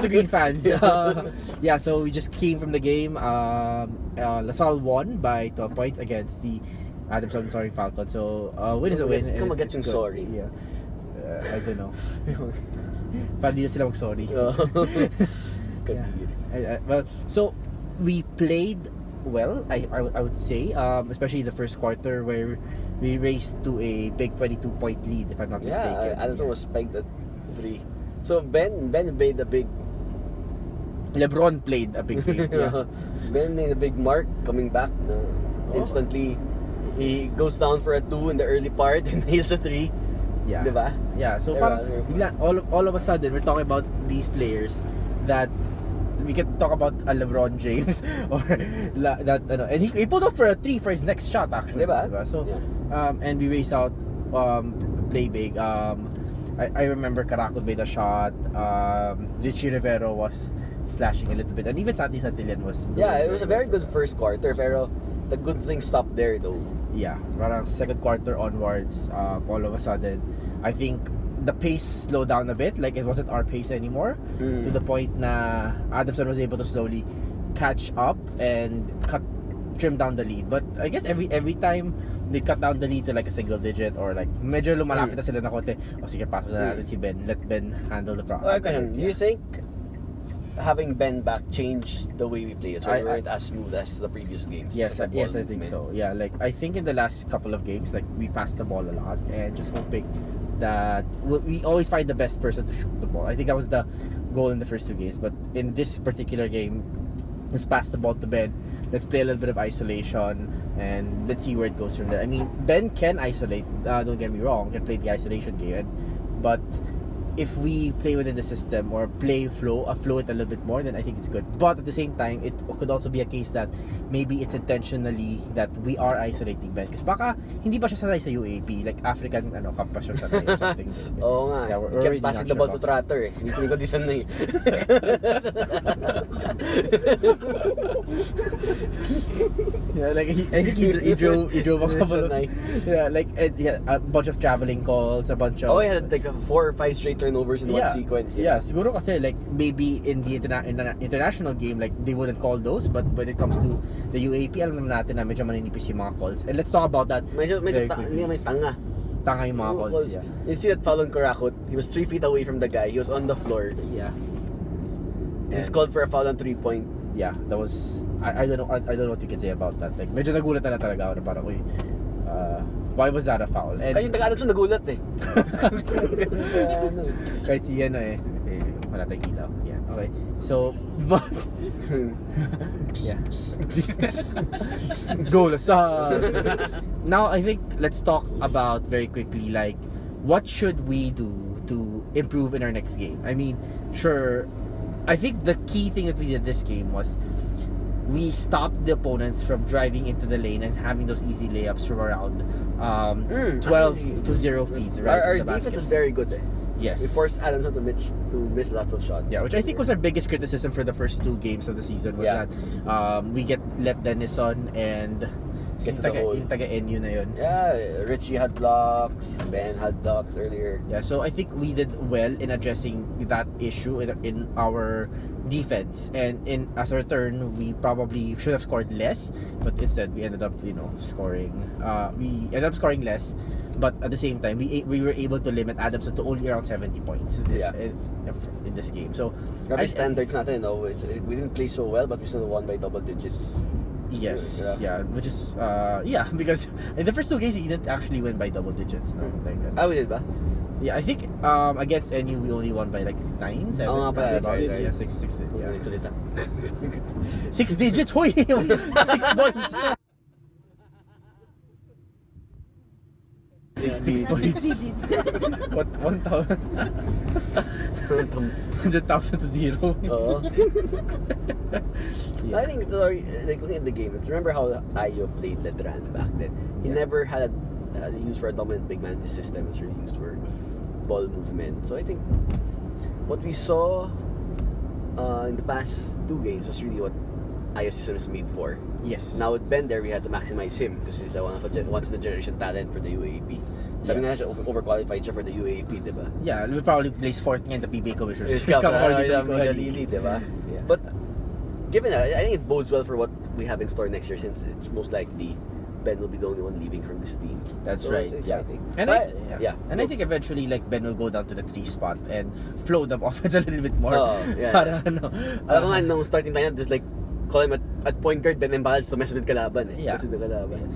to Green fans. Yeah, so we just came from the game. LaSalle won by 12 points against the Adamson Falcons. So win is a win. Come on, get some sorry. Yeah. I don't know. Parang di na sila mag-sorry. Yeah. Well, so we played well, I would say, especially the first quarter where we raced to a big 22-point lead, if I'm not mistaken. Yeah, Adamson was spiked at 3. So Ben made a big... LeBron played a big game. Yeah. Ben made a big mark coming back. Instantly, he goes down for a 2 in the early part and he's a 3. Yeah. Diba? Yeah, so parang all of a sudden we're talking about these players that we can talk about a LeBron James or that and he pulled off for a 3 for his next shot actually. Diba? So and we race out, play big. I remember Karakot made a shot. Richie Rivero was slashing a little bit, and even Santi Santillan was doing it was a very good first quarter, pero the good thing stopped there though. Yeah, parang second quarter onwards, all of a sudden, I think the pace slowed down a bit. Like it wasn't our pace anymore, to the point na Adamson was able to slowly catch up and trim down the lead. But I guess every time they cut down the lead to like a single digit or like medyo lumalapit na sila na konti, sige, pasok na natin si Ben, let Ben handle the problem. Do you think having Ben back changed the way we play it, so we weren't as smooth as the previous games? Yes, I think so. Yeah, like I think in the last couple of games, like we passed the ball a lot and just hoping that we always find the best person to shoot the ball. I think that was the goal in the first 2 games, but in this particular game, let's pass the ball to Ben. Let's play a little bit of isolation and let's see where it goes from there. I mean, Ben can isolate, don't get me wrong, can play the isolation game, but if we play within the system or flow it a little bit more, then I think it's good. But at the same time, it could also be a case that maybe it's intentionally that we are isolating Ben. Kasi baka hindi pa siya sanay sa UAP, like African cup pa siya sanay or something. Oo nga. Yeah, we're kept passing the ball to Trotter eh. Hindi ko di sanay. Yeah, like I think he drove a couple of a bunch of traveling calls, a bunch of he had like 4 or 5 straight turnovers in one sequence. Yeah, siguro kasi like maybe in the international game like they wouldn't call those, but when it comes to the UAP, alam naman natin na medyo maninipis yung mga calls. And let's talk about that. Medyo tanga. Tanga yung mga calls. Yeah. You see that foul on Karakot? He was 3 feet away from the guy. He was on the floor. Yeah. He's called for a foul on 3-point. Yeah, that was I don't know what you can say about that. Like medyo nagulat na talaga ako na parang why was that a foul? And kayong taga-Adamson nagulat eh. Kahit si wala tayong ilaw. Yeah, okay. So, but yeah. Goal aside. Now, I think let's talk about very quickly like what should we do to improve in our next game. I mean, sure, I think the key thing that we did this game was we stopped the opponents from driving into the lane and having those easy layups from around 12 to 0 feet. Right, our defense was very good eh. Yes. We forced Adamson to miss lots of shots. Yeah, which I think was our biggest criticism for the first 2 games of the season was that we let Denison and get to the hole. Yung taga-NU na yun. Yeah, Richie had blocks, Ben had blocks earlier. Yeah, so I think we did well in addressing that issue in our defense, and as a return we probably should have scored less, but instead we ended up scoring less, but at the same time we were able to limit Adamson to only around 70 points in this game. So our standards natin, we didn't play so well but we still won by double digits. Yes, which is because in the first 2 games he didn't actually win by double digits. No, like we did ba? Yeah, I think against NU we only won by like 9, 7. Oo nga pala. 6 yeah. 6 digits, hoy! 6 points! 6 points. What? 1,000? 100,000 to 0. Oo. I think it's like looking at the game, remember how Ayo played Letran back then? He never had used for a dominant big man. His system was really used for ball movement. So I think what we saw in the past 2 games was really what Ayo's system is made for. Yes. Now with Ben there, we had to maximize him because he's a once in a generation talent for the UAP. Sabi nga siya, overqualified siya for the UAP, di ba? Yeah, we probably place 4th in the PBA Commissioners It's Cup, according to Lili, di ba? Yeah. But given that, I think it bodes well for what we have in store next year, since it's most likely Ben will be the only one leaving from this team. That's So right. it's Yeah. exciting. And But, and I think eventually like Ben will go down to the 3 spot and flow them offense a little bit more. Oh, yeah. Para ano. Alam ko nga, nung starting lineup, just like call him at point guard, Ben Mbala just to mess with kalaban. Yeah. Mess with the kalaban.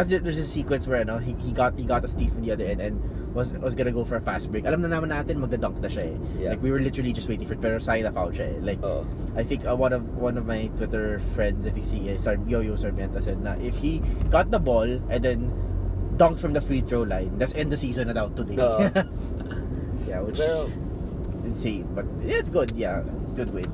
There's a sequence where he got a steal from the other end and was gonna go for a fast break. Alam na naman natin magda-dunk na siya eh. Yeah. Like we were literally just waiting for it, pero sayang na foul siya eh. Like Oh. I think one of my Twitter friends, if you see Yo-Yo Sarmiento, said na if he got the ball and then dunked from the free throw line, that's end the season na daw today. Oo. Yeah, which Pero, insane, but yeah, it's good. Yeah, it's good win.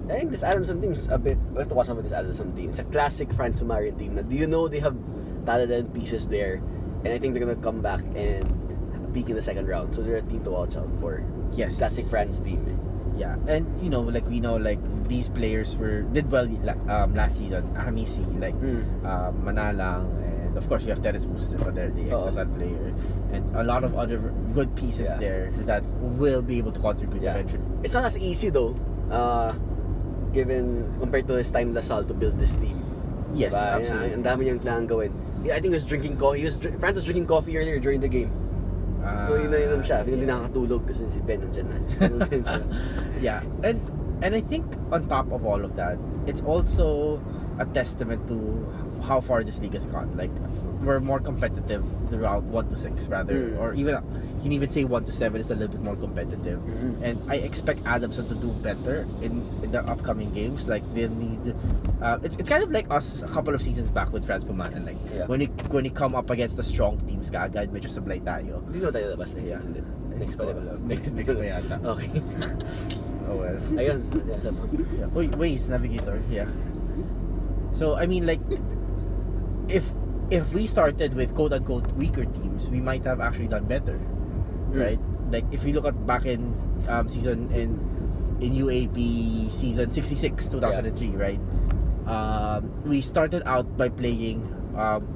I think this Adamson team is a bit. We have to watch out for this Adamson team. It's a classic France Sumerian team. Do you know they have talented pieces there, and I think they're gonna come back and peak in the second round. So they're a team to watch out for. Yes, Classic France team. Yeah, and we know these players did well last season. Ahamisi, Manalang, and of course you have Teres Booster, but they're the extra player, and a lot of other good pieces there that will be able to contribute eventually. It's not as easy though, given compared to his time in Lasal to build this team. Yes, Diba? absolutely. Ang dami niyang kailangan gawin. I think he was drinking coffee. France was drinking coffee earlier during the game. So inom siya, hindi nakakatulog kasi si Ben nandiyan na. Yeah, and I think on top of all of that, it's also a testament to how far this league has gone. Like we're more competitive throughout 1 to 6 rather, or even you can even say 1 to 7 is a little bit more competitive. And I expect Adamson to do better in the upcoming games. Like they need, it's kind of like us a couple of seasons back with France Pumanan. Like when you come up against the strong teams, kaagad medyo sablay tayo. Hindi naman tayo labas next season din. Next pa diba? Next pa yata. Okay. Oh well. Ayun. Uy, Waze Navigator. Yeah. So I mean, like, if we started with quote unquote weaker teams, we might have actually done better, right? Like if we look at back in season in UAP season 66 2003, right? We started out by playing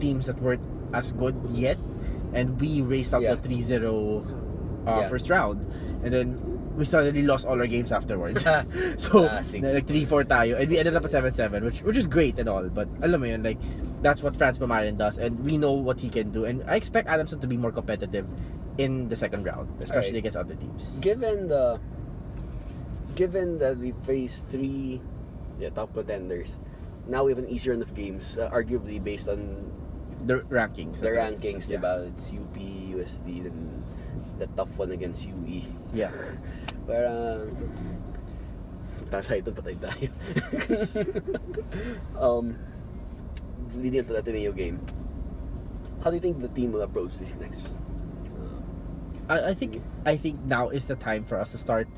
teams that weren't as good yet, and we raced out the 3-0 first round, and then we suddenly lost all our games afterwards. So like 3-4 tayo, and we ended up at 7-7, which is great and all, but alam mo yun, like that's what France Pamarin does, and we know what he can do, and I expect Adamson to be more competitive in the second round, especially against other teams. Given that we face 3 top contenders, now we have an easier run of games, arguably based on the rankings. diba? It's UP, USD, then the tough one against UE. Yeah. Parang patay tayo. Leading into the Ateneo game, how do you think the team will approach this next? I think now is the time for us to start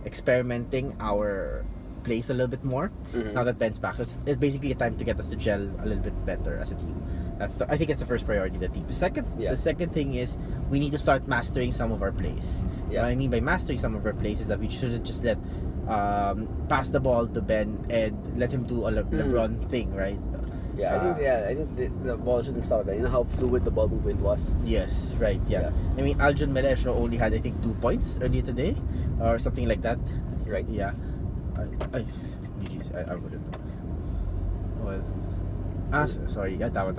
experimenting our plays a little bit more. Now that Ben's back, it's basically a time to get us to gel a little bit better as a team. I think it's the first priority of the team. The second thing is we need to start mastering some of our plays. What I mean by mastering some of our plays is that we shouldn't just let pass the ball to Ben and let him do a LeBron thing, right? I think the ball shouldn't stop Ben. You know how fluid the ball movement was? Yes, right, yeah. I mean, Aljon Melesio only had, I think, 2 points earlier today or something like that. Right. Yeah. I wouldn't. Well, sorry. Yeah, tama.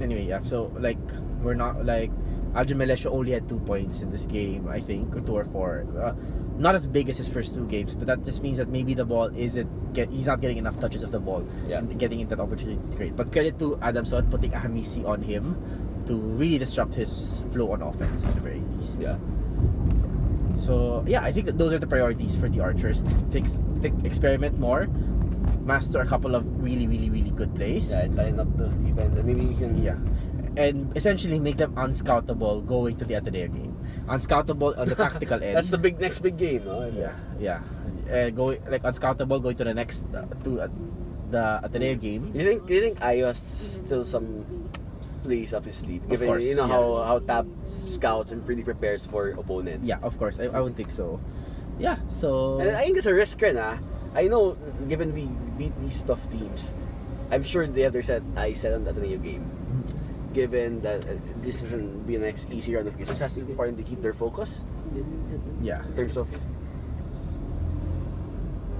Anyway, yeah. So like, we're not like Aljon Melesio only had 2 points in this game, I think, or 2 or 4. Not as big as his first 2 games, but that just means that maybe the ball he's not getting enough touches of the ball and getting into that opportunity is great. But credit to Adamson putting Ahamisi on him to really disrupt his flow on offense at the very least. Yeah. So yeah, I think that those are the priorities for the Archers. Experiment more, master a couple of really good plays. Yeah, and line up the defense, and maybe you can and essentially make them unscoutable going to the Ateneo game. Unscoutable on the tactical end. That's the next big game, no? Yeah. Going like unscoutable going to the next to the Ateneo game. You think Ayo has still some plays up his sleeve, given course, how Tab scouts and really prepares for opponents? Yeah, of course. I would think so. Yeah, so and I think it's a risk, I know, given we beat these tough teams, I'm sure they have their eyes set on the Ateneo game. given that this isn't be an easy run of games, it has to be important to keep their focus Yeah. in terms of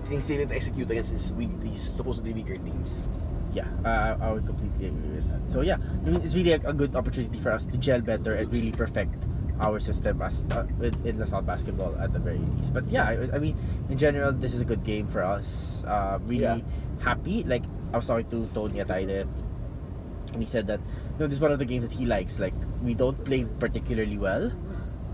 things they need to execute against these supposedly weaker teams. Yeah, I would completely agree with that. So yeah, I mean, it's really a good opportunity for us to gel better and really perfect our system as in LaSalle basketball at the very least. But yeah, I mean, in general, this is a good game for us. Really happy. Like I was talking to Tony Ataide, and he said that this is one of the games that he likes. Like we don't play particularly well,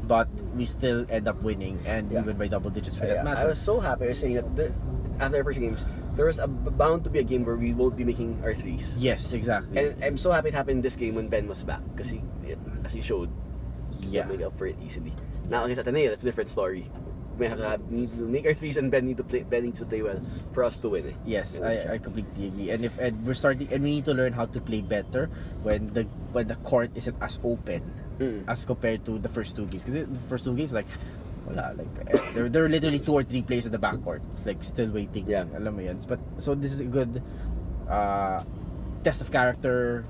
but we still end up winning and even by double digits for that matter. I was so happy saying that after our first games, there was bound to be a game where we won't be making our threes. Yes, exactly. And I'm so happy it happened in this game when Ben was back because as he showed, he made up for it easily. Now against Ateneo, that's a different story. We need to make our threes, and Ben needs to play well for us to win. Yes, I completely agree. And we're starting, and we need to learn how to play better when the court isn't as open as compared to the first two games. Because the first two games, like wala, like there were literally 2 or 3 players in the backcourt, like still waiting. Yeah. Alam mo yan. But so this is a good test of character,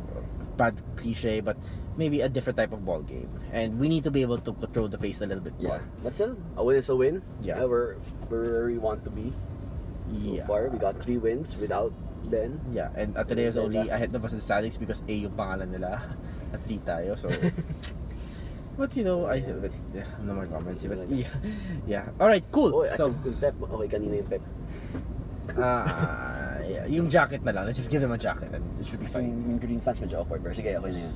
bad cliche, but maybe a different type of ball game, and we need to be able to control the pace a little bit more. But still, a win is a win. Yeah. We're where we want to be. So far, we got 3 wins without Ben. Yeah, and Ateneo is only ahead of us in the standings because A yung pangalan nila at D tayo. So, but no more comments. But yeah. All right, cool. Oh, so, yung Pep. Okay, kanina yung Pep. yeah, yung jacket na lang. Let's just give them a jacket and it should be fine. Yung green pants medyo awkward, pero sige, okay na yun.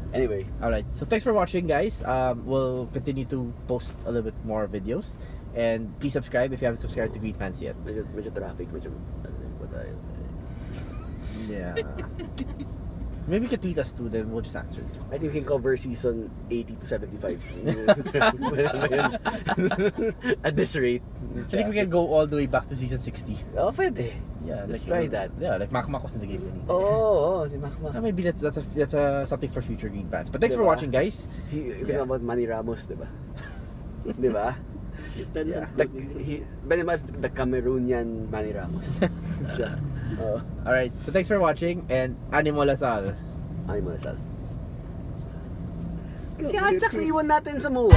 Anyway. Alright, so thanks for watching, guys. We'll continue to post a little bit more videos. And please subscribe if you haven't subscribed to Green Fans yet. Medyo traffic, medyo what tayo. Yeah. Maybe you can tweet us too, then we'll just answer it. I think we can cover season 80 to 75. At this rate. I think we can go all the way back to season 60. Oh, pwede. Yeah, let's try that. Yeah, like Makmak was in the game. Oh, si Makmak. Maybe that's a something for future Green Fans. But thanks for watching, guys. You know about Manny Ramos, diba? Diba? Yeah. Ben Mbala is the Cameroonian Manny Ramos. Alright, so thanks for watching and Animo Lasal. Animo Lasal. Si Hachax iwan natin sa MOA.